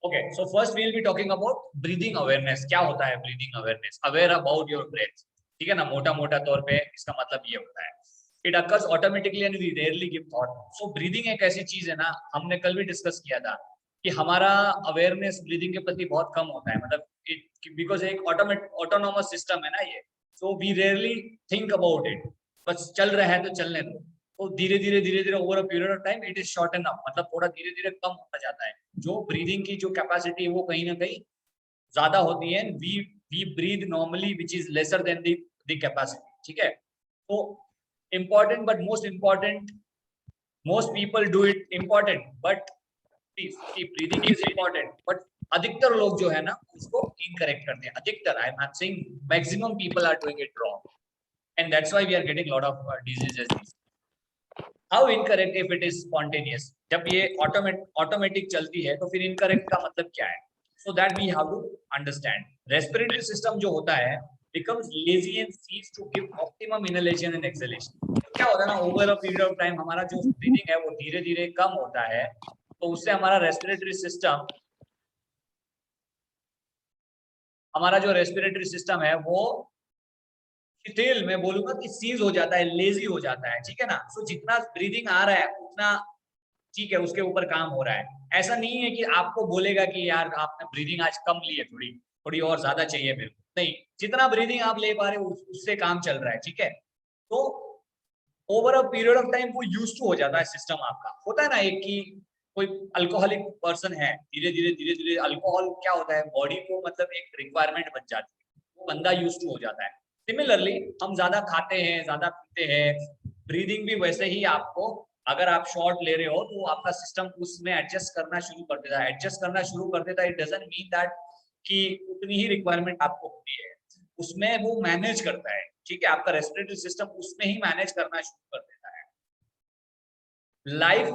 Okay, so first we will be talking about breathing awareness. क्या होता है breathing awareness? Aware about your breath, ठीक है ना, मोटा मोटा तौर पे इसका मतलब ये होता है it occurs automatically and we rarely give thought. So breathing एक ऐसी चीज है ना, हमने कल भी डिस्कस किया था कि हमारा अवेयरनेस ब्रीदिंग के प्रति बहुत कम होता है, मतलब बिकॉज एक ऑटोनोमस सिस्टम है ना ये, so we rarely think about it, बस चल रहा है तो चलने दो। तो धीरे धीरे over a period of time it is shorten up, मतलब थोड़ा धीरे धीरे कम होता जाता है। जो ब्रीदिंग की जो कैपेसिटी है वो कहीं ना कहीं ज्यादा होती है। We breathe normally which is lesser than the capacity, ठीक है। तो important but most important, most people do it important but breathing is important, but अधिकतर लोग जो है ना उसको इनकरेक्ट करते हैं। अधिकतर, I am not saying maximum people are doing it wrong and that's why we are getting lot of diseases this. How incorrect if it is spontaneous? जब ये ऑटोमेटिक चलती है तो फिर इनकरेक्ट का मतलब क्या है? So that we have to understand. Respiratory system जो होता है becomes lazy and cease to give optimum inhalation and exhalation। तो क्या होता है ना, over a period of time हमारा जो ब्रीदिंग है वो धीरे धीरे कम होता है, तो उससे हमारा जो रेस्पिरेटरी सिस्टम है वो डिटेल में बोलूंगा कि सीज हो जाता है, लेजी हो जाता है, ठीक है ना। सो जितना ब्रीदिंग आ रहा है उतना ठीक है, उसके ऊपर काम हो रहा है। ऐसा नहीं है कि आपको बोलेगा कि यार आपने ब्रीदिंग आज कम ली है, थोड़ी थोड़ी और ज्यादा चाहिए मेरे को, नहीं, जितना ब्रीदिंग आप ले पा रहे हो उससे काम चल रहा है, ठीक है। तो over a period of time वो यूज टू हो जाता है सिस्टम आपका। होता है ना एक कि कोई अल्कोहलिक पर्सन है, धीरे धीरे अल्कोहल क्या होता है बॉडी को, मतलब एक रिक्वायरमेंट बन जाती है, वो बंदा यूज टू हो जाता है। सिमिलरली हम ज्यादा खाते हैं, ज्यादा पीते हैं, ब्रीदिंग भी वैसे ही आपको, अगर आप शॉर्ट ले रहे हो तो आपका सिस्टम उसमें एडजस्ट करना शुरू कर देता है। एडजस्ट करना शुरू कर देता है, इट डजंट मीन दैट कि उतनी ही रिक्वायरमेंट आपको होती है, उसमें वो मैनेज करता है, ठीक है। आपका रेस्पिरेटरी सिस्टम उसमें ही मैनेज करना शुरू कर देता है। लाइफ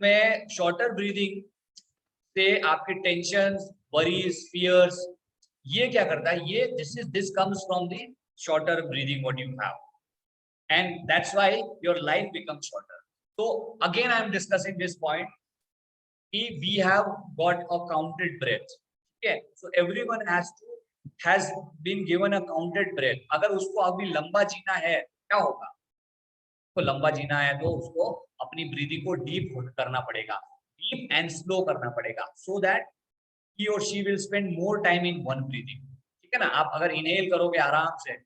में शॉर्टर ब्रीदिंग से आपके टेंशन, वरीज, फियर्स, ये क्या करता है, ये this comes from the shorter breathing what you have, and that's why your life becomes shorter. So again I am discussing this point, we have got a counted breath, okay, so everyone has been given a counted breath। अगर उसको अभी लंबा जीना है क्या होगा, तो लंबा जीना है तो उसको अपनी ब्रीदिंग को डीप करना पड़ेगा, डीप एंड स्लो करना पड़ेगा, सो दैट ही और she will spend more time in one breathing, ठीक है ना। आप अगर इनहेल करोगे आराम से,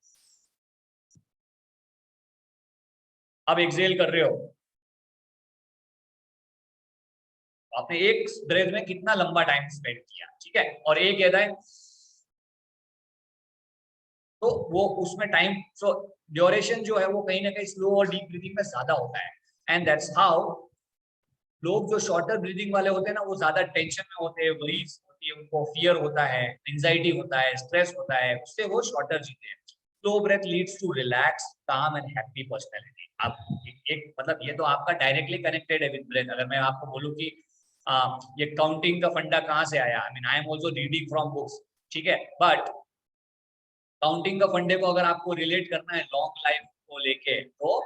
आप एक्सहेल कर रहे हो, आपने एक ब्रेथ में कितना लंबा टाइम स्पेंड किया, ठीक है, और एक कहता है तो वो उसमें टाइम, सो ड्यूरेशन जो है वो कहीं ना कहीं स्लो और डीप ब्रीदिंग में ज्यादा होता है। एंड दैट्स हाउ लोग जो शॉर्टर ब्रीदिंग वाले होते हैं ना वो ज्यादा टेंशन में होते हैं, वरीज होती है, उनको फियर होता है, एंजाइटी होता है, स्ट्रेस होता है, उससे वो शॉर्टर जीते हैं। Slow breath leads to relax, calm and happy personality. आप एक मतलब ये तो आपका डायरेक्टली कनेक्टेड है विद ब्रेथ। अगर मैं आपको बोलूं कि ये काउंटिंग का फंडा कहाँ से आया, I mean I am also reading from books, ठीक है, बट काउंटिंग का फंडे को अगर आपको रिलेट करना है लॉन्ग लाइफ को लेके, तो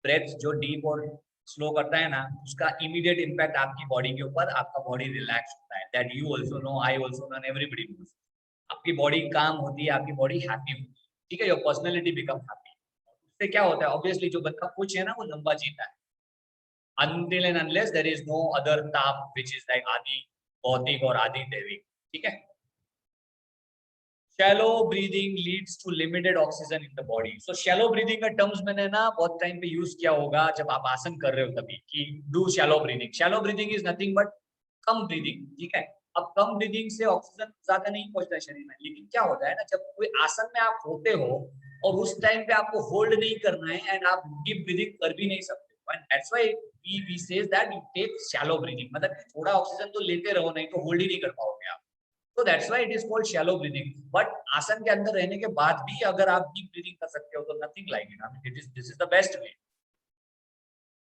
ब्रेथ जो डीप और स्लो करता है ना, उसका इमीडिएट इम्पैक्ट आपकी बॉडी के ऊपर, आपका बॉडी रिलैक्स होता है, that you also know, I also know, and everybody knows. आपकी बॉडी काम होती है, आपकी बॉडी हैप्पी होती है, ठीक है, योर पर्सनैलिटी बिकम हैप्पी। उससे क्या होता है, ऑब्वियसली जो बंदा खुश है ना वो लंबा जीता है, until and unless there is no other tap which is like आदि भौतिक और आदि दैविक, ठीक है। Shallow breathing leads to limited oxygen in the body. So shallow breathing का टर्म्स मैंने ना बहुत टाइम पे यूज किया होगा जब आप आसन कर रहे हो तभी, कि do shallow breathing. Shallow breathing is nothing but come breathing, ठीक है। अब कम ब्रीदिंग से ऑक्सीजन ज्यादा नहीं पहुंचता है शरीर में, लेकिन क्या होता है ना, जब कोई आसन में आप होते हो और उस टाइम पे आपको होल्ड नहीं करना है एंड आप डीप ब्रीदिंग कर भी नहीं सकते, and that's why we says that you take shallow breathing, मतलब थोड़ा ऑक्सीजन तो लेते रहो, नहीं तो होल्ड ही नहीं कर पाओगे आप। So that's why it is called shallow breathing. But आसन के अंदर रहने के बाद भी अगर आप deep breathing कर सकते हो तो nothing like it. I mean, this is the best way.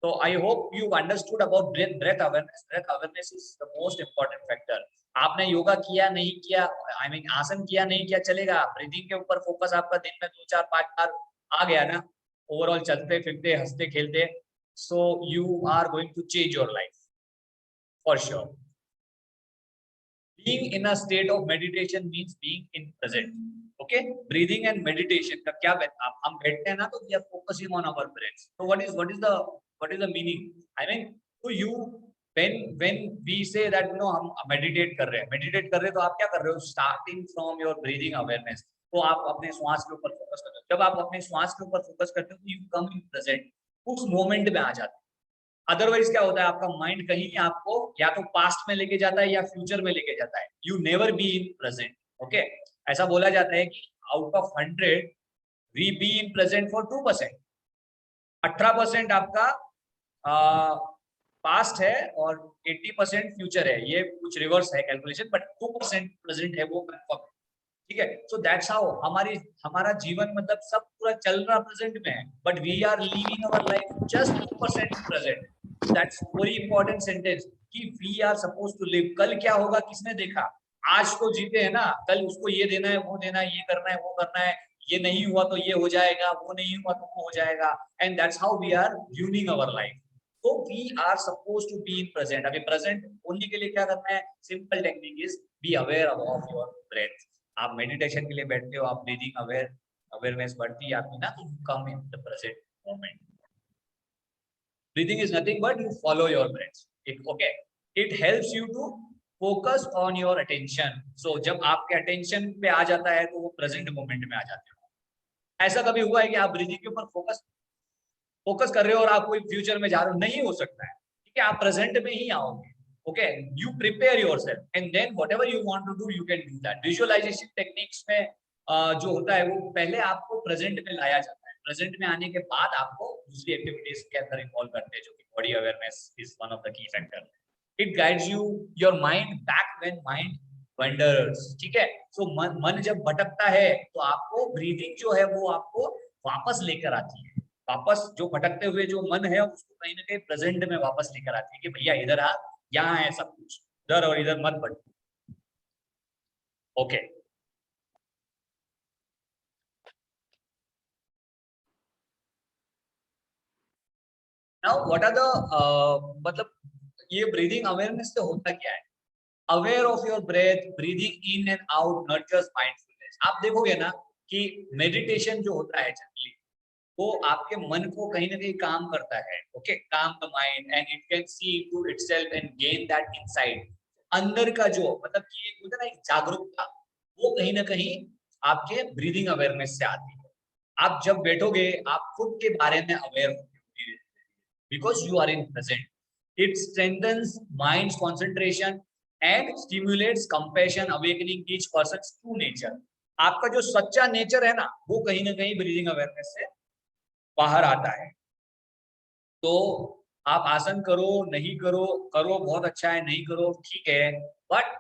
So I hope you understood about breath awareness. Breath awareness is the most important factor. आपने योगा किया नहीं किया, I mean आसन किया नहीं किया चलेगा, ब्रीदिंग के ऊपर फोकस आपका दिन में 2 4 5 बार आ गया ना, ओवरऑल चलते फिरते हंसते खेलते, so you are going to change your life for sure. Being in a state of meditation means being in present. Okay, breathing and meditation का क्या हम बैठते हैं ना तो we are focusing on our breath. So what is the meaning? I mean, to you when we say that हम meditate कर रहे हैं तो आप क्या कर रहे हो? Starting from your breathing awareness. तो आप अपने श्वास के ऊपर फोकस करते हो. जब आप अपने श्वास के ऊपर फोकस करते हो तो you come in present. उस मोमेंट में आ जाते हो. अदरवाइज क्या होता है, आपका माइंड कहीं आपको या तो पास्ट में लेके जाता है या फ्यूचर में लेके जाता है. You never be in present. Okay, ऐसा बोला जाता है कि out of 100 we be in present for 2%. 18% आपका पास्ट है और 80% फ्यूचर है. ये कुछ रिवर्स है कैलकुलेशन, बट 2% प्रेजेंट है वो कंफर्म. ठीक है, सो दैट्स हाउ हमारा जीवन मतलब सब पूरा चल रहा प्रेजेंट में है, but we are living our life just 2% present. That's very important sentence कि we are suppose to live. कल क्या होगा किसने देखा? आज तो जीते हैं ना, कल उसको ये देना है, वो देना है, ये करना है, वो करना है, ये नहीं हुआ तो ये हो जाएगा, वो नहीं हुआ तो वो हो जाएगा. And that's how we are ruining our life. तो we are suppose to be in present. अभी प्रेजेंट होने के लिए क्या करना है? Simple technique is be aware of your breath. आप मेडिटेशन के लिए बैठते हो, आप ब्रीदिंग अवेयरनेस बढ़ती है आपकी ना, तो come in the present moment. Breathing is nothing but you follow your breath. Okay, it helps you to focus on your attention. So जब आपके अटेंशन पे आ जाता है तो वो प्रेजेंट मोमेंट में आ जाते हो. ऐसा कभी हुआ है कि आप ब्रीदिंग के ऊपर फोकस कर रहे हो और आप कोई फ्यूचर में जा रहे हो? नहीं हो सकता है. ठीक है, आप प्रेजेंट में ही आओगे. Okay, you prepare yourself and then whatever you want to do you can do that. Visualization techniques में जो होता है वो पहले आपको प्रेजेंट में लाया जाता है. प्रेजेंट में आने के बाद आपको दूसरी एक्टिविटीज के अंदर इन्वॉल्व करते हैं, जो कि body awareness is one of the key factor. It guides you your mind back when mind wonders. ठीक है, सो मन जब भटकता है तो आपको ब्रीदिंग जो है वो आपको वापस लेकर आती है. वापस जो भटकते हुए जो मन है उसको कहीं ना कहीं प्रेजेंट में वापस लेकर आती है कि भैया इधर आ, यहाँ है सब कुछ, इधर और इधर मत बढ़. Okay, now what are the मतलब ये ब्रीदिंग अवेयरनेस से होता क्या है? Aware of your breath, breathing in and out nurtures mindfulness. आप देखोगे ना कि मेडिटेशन जो होता है जनरली वो आपके मन को कहीं ना कहीं काम करता है. ओके, काम the mind and it can see into itself and gain that insight. अंदर का जो मतलब कि एक होता है ना एक जागरूकता, वो कहीं ना कहीं आपके ब्रीदिंग अवेयरनेस से आती है. आप जब बैठोगे आप खुद के बारे में अवेयर होगे because you are in present. It strengthens mind's concentration and stimulates compassion, awakening each person's true nature. आपका जो सच्चा नेचर है ना वो कहीं ना कहीं ब्रीदिंग अवेयरनेस से बाहर आता है. तो आप आसन करो नहीं करो, करो बहुत अच्छा है, नहीं करो ठीक है, बट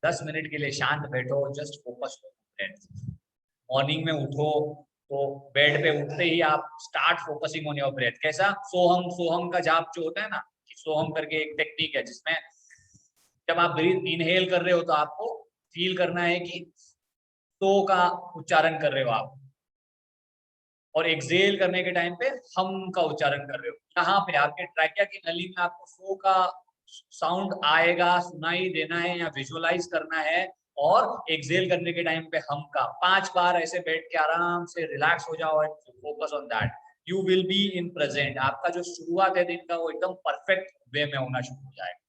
10 मिनट के लिए शांत बैठो, जस्ट फोकस करो. मॉर्निंग में उठो तो बेड पे उठते ही आप start focusing on your breath. कैसा? सोहम का जाप जो होता है ना, कि सोहम करके एक टेक्निक है जिसमें जब आप ब्रीथ इनहेल कर रहे हो तो आपको फील करना है कि सो का उच्चारण कर रहे हो आप, और एक्सेल करने के टाइम पे हम का उच्चारण कर रहे हो. यहाँ पे आपके ट्रैकिया की नली में आपको सो का साउंड आएगा, सुनाई देना है या विजुअलाइज करना है, और एक्सेल करने के टाइम पे हम का 5 बार ऐसे बैठ के आराम से रिलैक्स हो जाओ and focus on that. You will be in present. आपका जो शुरुआत है दिन का वो एकदम परफेक्ट वे में होना शुरू हो जाएगा.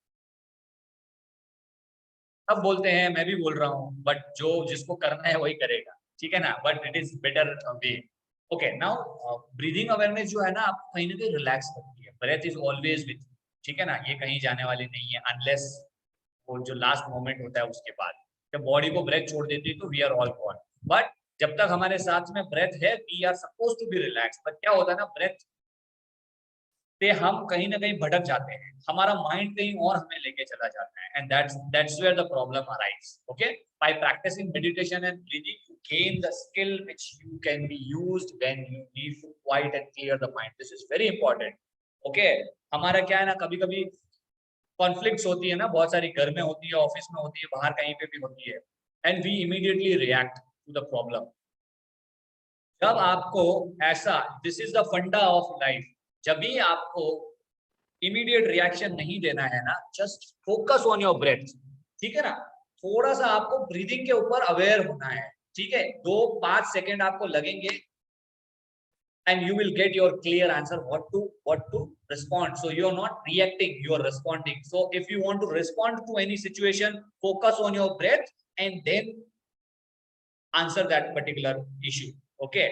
सब बोलते हैं, मैं भी बोल रहा हूँ, बट जो जिसको करना है वही करेगा. ठीक है ना, but it is better way. Okay, now breathing awareness जो है ना आपको कहीं ना कहीं रिलैक्स करती है. Breath is always with. ठीक है ना, ये कहीं जाने वाली नहीं है अनलेस वो जो लास्ट मोमेंट होता है उसके बाद. जब बॉडी को ब्रेथ छोड़ देती है तो we are all gone, but जब तक हमारे साथ में ब्रेथ है we are suppose to be relax. But क्या होता है ना, ब्रेथ से हम कहीं ना कहीं भटक जाते हैं, हमारा माइंड कहीं और हमें लेके चला जाता है, and that's where the problem arises. Okay, by practicing meditation and breathing you gain the skill which you can be used when you need to quiet and clear the mind. This is very important. Okay, हमारा क्या है ना, कभी कभी conflicts होती है ना, बहुत सारी घर में होती है, ऑफिस में होती है, बाहर कहीं पे भी होती है, and we immediately react to the problem. जब आपको ऐसा, this is the funda of life, जब भी आपको इमीडिएट रिएक्शन नहीं देना है ना, just focus on your breath. ठीक है ना, थोड़ा सा आपको ब्रीदिंग के ऊपर अवेयर होना है, ठीक है। 2-5 सेकेंड आपको लगेंगे and you will get your clear answer what to respond. So you are not reacting, you are responding. So if you want to respond to any situation, focus on your breath and then answer that particular issue. Okay,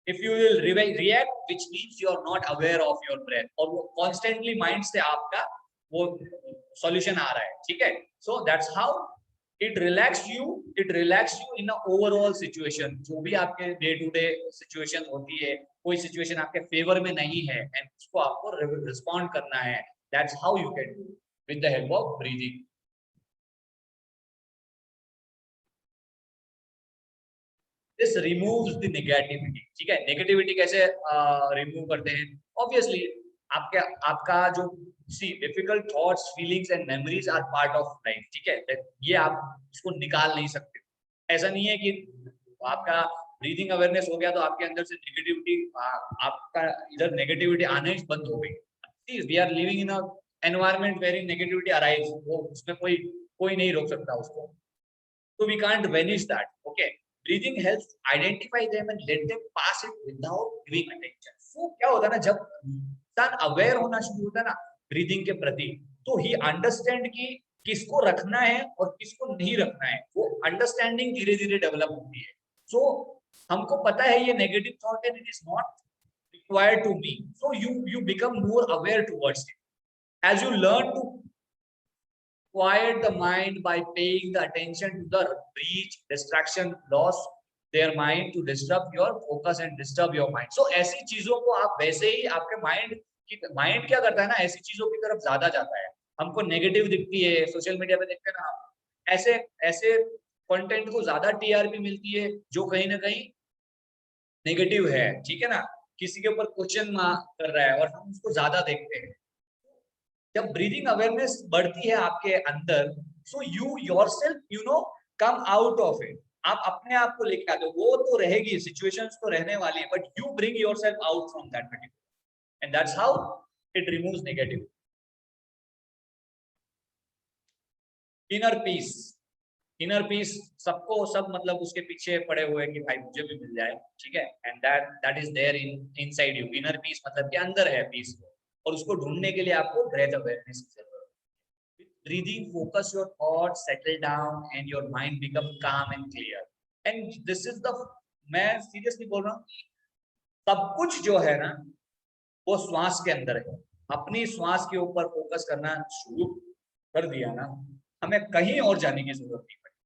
if you will react, which means you are not aware of your breath, और वो constantly mind से आपका वो solution आ रहा है, ठीक है। So that's how it relax you in a overall situation. जो भी आपके day to day situation होती है, कोई situation आपके favor में नहीं है and उसको आपको respond करना है, that's how you can do with the help of breathing. This removes the negativity, ठीक है। नेगेटिविटी कैसे रिमूव करते हैं? ऑब्वियसली आपका जो difficult thoughts, feelings and memories are part of life, ठीक है। ये आप इसको निकाल नहीं सकते। ऐसा नहीं है कि आपका ब्रीदिंग अवेयरनेस हो गया तो आपके अंदर से नेगेटिविटी आपका इधर नेगेटिविटी आने ही बंद हो गई। We are living in a environment where negativity arise, वो उसमें कोई नहीं रोक सकता उसको। So we can't vanish that. Okay, breathing helps identify them and let them pass it without giving attention. So क्या होता है ना, जब इंसान अवेयर होना शुरू होता है ना ब्रीदिंग के प्रति, तो ही अंडरस्टैंड कि किसको रखना है और किसको नहीं रखना है। वो अंडरस्टैंडिंग धीरे धीरे डेवलप होती है। सो हमको पता है ये नेगेटिव थॉट है, it is not required to me, so you become more aware towards it as you learn to quiet the mind by paying the attention to the breach, distraction, loss their mind to disrupt your focus and disturb your mind. So ऐसी चीजों को आप वैसे ही आपके mind क्या करता है ना, ऐसी चीजों की तरफ ज्यादा जाता है। हमको नेगेटिव दिखती है, सोशल मीडिया पे देखते हैं ना, ऐसे ऐसे कंटेंट को ज्यादा टीआरपी मिलती है जो कहीं ना कहीं नेगेटिव है, ठीक है ना। किसी के ऊपर क्वेश्चन कर रहा है और हम उसको ज्यादा देखते हैं। जब ब्रीदिंग अवेयरनेस बढ़ती है आपके अंदर, so you yourself come out of it, आप अपने आप को लेके आते हो। वो तो रहेगी, सिचुएशंस तो रहने वाली है, but you bring yourself out from that particular and that's how it removes negative. Inner peace, inner peace सबको सब मतलब उसके पीछे पड़े हुए कि भाई मुझे भी मिल जाए, ठीक है। And that is there inside you. Inner peace मतलब के अंदर है पीस, और उसको ढूंढने के लिए आपको ब्रेथ अवेयरनेस की जरूरत है। Breathing focus your thoughts, settle down and your mind become calm and clear. And this is the, मैं सीरियसली बोल रहा हूँ, सब कुछ जो है ना वो श्वास के अंदर है। अपनी श्वास के ऊपर फोकस करना शुरू कर दिया ना, हमें कहीं और जाने की जरूरत नहीं पड़ी।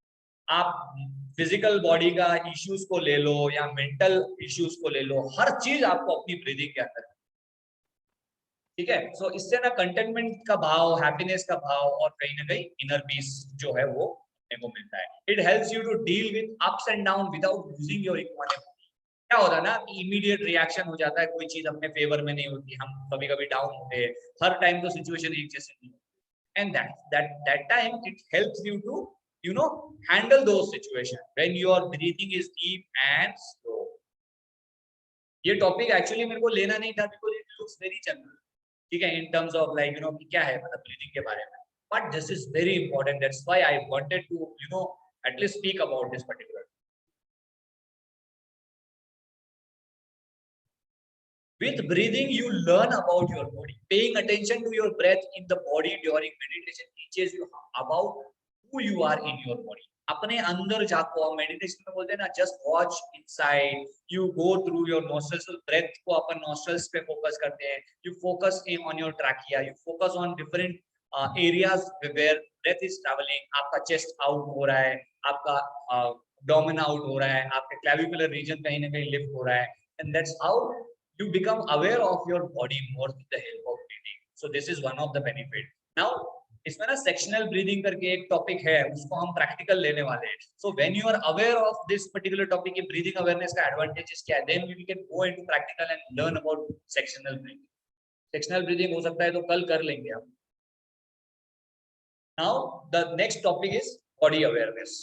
आप फिजिकल बॉडी का इश्यूज को ले लो या मेंटल इश्यूज को ले लो, हर चीज आपको अपनी ब्रीदिंग के अंदर, ठीक है। सो इससे ना कंटेनमेंट का भाव, हैप्पीनेस का भाव और कहीं ना कहीं इनर पीस जो है वो अपने को मिलता है। It helps you to deal with ups and down without losing your equilibrium. क्या होता है ना कि इमीडिएट रिएक्शन हो जाता है, कोई चीज अपने फेवर में नहीं होती, हम कभी कभी डाउन होते हैं, हर टाइम तो सिचुएशन एक जैसे नहीं होती। And that time it helps you to handle those situation when your breathing is deep and slow. ये टॉपिक एक्चुअली मेरे को लेना नहीं था because it looks very general, ठीक है, इन टर्म्स ऑफ लाइक कि क्या है मतलब ब्रीथिंग के बारे में, but this is very important. That's why I wanted to at least speak about this particular. With breathing, you learn about your body. Paying attention to your breath in the body during meditation teaches you about who you are in your body. अपने अंदर जाको, meditation में बोलते हैं ना, just watch inside, you go through your nostrils. Breath को अपन nostrils पे फोकस करते हैं, you focus on your trachea, you focus on different areas where breath is travelling. आपका चेस्ट आउट हो रहा है, आपका डोमेन आउट हो रहा है, आपके क्लेविकुलर रीजन कहीं ना कहीं लिफ्ट हो रहा है, and that's how you become aware of your body more with the help of breathing. So this is one of the benefit. Now इसमें ना सेक्शनल ब्रीदिंग करके एक टॉपिक है, उसको हम प्रैक्टिकल लेने वाले हैं। So when you are aware of this particular topic की ब्रीदिंग अवेयरनेस का एडवांटेजेस क्या है, then we can go into practical and learn about sectional breathing. Sectional breathing हो सकता है तो कल कर लेंगे हम। Now the next topic is body awareness.